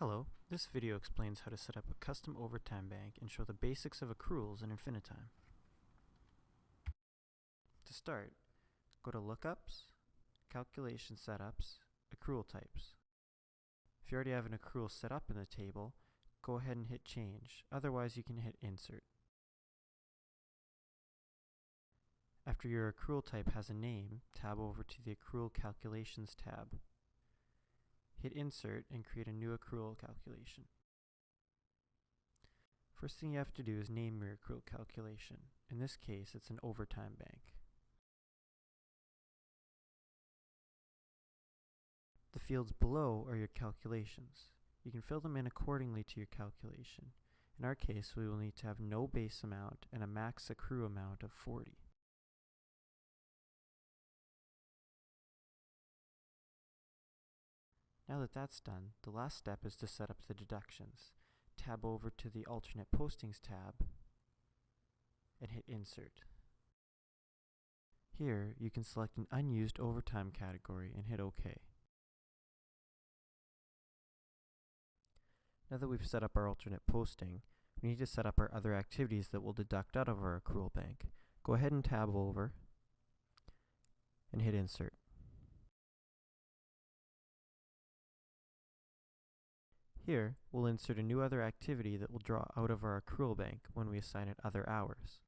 Hello, this video explains how to set up a custom overtime bank and show the basics of accruals in Infinitime. To start, go to Lookups, Calculation Setups, Accrual Types. If you already have an accrual set up in the table, go ahead and hit Change, otherwise you can hit Insert. After your accrual type has a name, tab over to the Accrual Calculations tab. Hit Insert and create a new accrual calculation. First thing you have to do is name your accrual calculation. In this case, it's an overtime bank. The fields below are your calculations. You can fill them in accordingly to your calculation. In our case, we will need to have no base amount and a max accrue amount of 40. Now that that's done, the last step is to set up the deductions. Tab over to the Alternate Postings tab and hit Insert. Here, you can select an unused overtime category and hit OK. Now that we've set up our alternate posting, we need to set up our other activities that we'll deduct out of our accrual bank. Go ahead and tab over and hit Insert. Here, we'll insert a new other activity that will draw out of our accrual bank when we assign it other hours.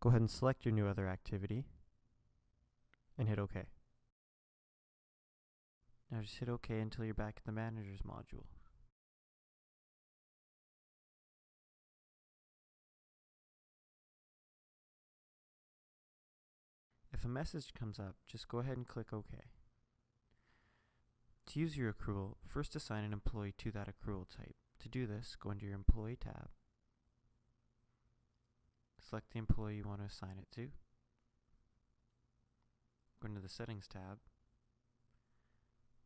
Go ahead and select your new other activity and hit OK. Now just hit OK until you're back in the Managers module. If a message comes up, just go ahead and click OK. To use your accrual, first assign an employee to that accrual type. To do this, go into your Employee tab. Select the employee you want to assign it to. Go into the Settings tab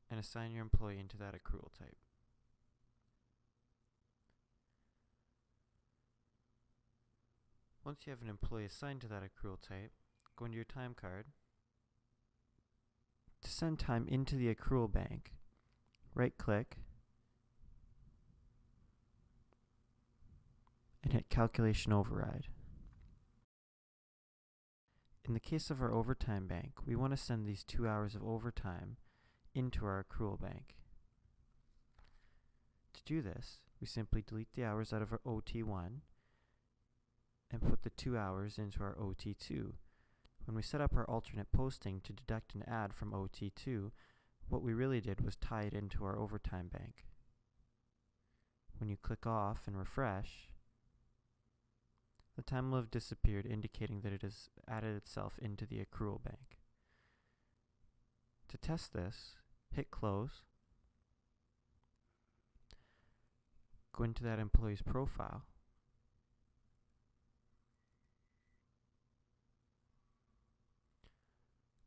and assign your employee into that accrual type. Once you have an employee assigned to that accrual type, go into your time card. To send time into the accrual bank, right-click and hit Calculation Override. In the case of our overtime bank, we want to send these 2 hours of overtime into our accrual bank. To do this, we simply delete the hours out of our OT1 and put the 2 hours into our OT2. When we set up our alternate posting to deduct and add from OT2, what we really did was tie it into our overtime bank. When you click off and refresh, the time will have disappeared, indicating that it has added itself into the accrual bank. To test this, hit Close, go into that employee's profile,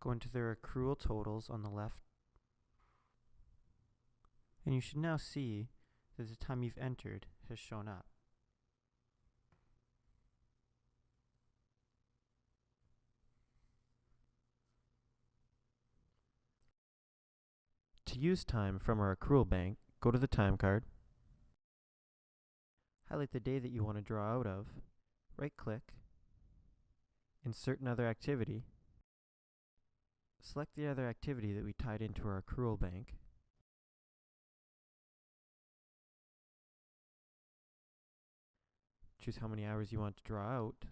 go into their accrual totals on the left, and you should now see that the time you've entered has shown up. To use time from our accrual bank, go to the time card, highlight the day that you want to draw out of, right-click, insert another activity, select the other activity that we tied into our accrual bank, choose how many hours you want to draw out,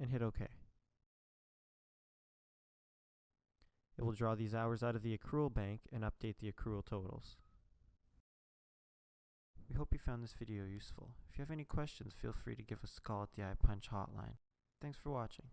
and hit OK. It will draw these hours out of the accrual bank and update the accrual totals. We hope you found this video useful. If you have any questions, feel free to give us a call at the iPunch hotline. Thanks for watching.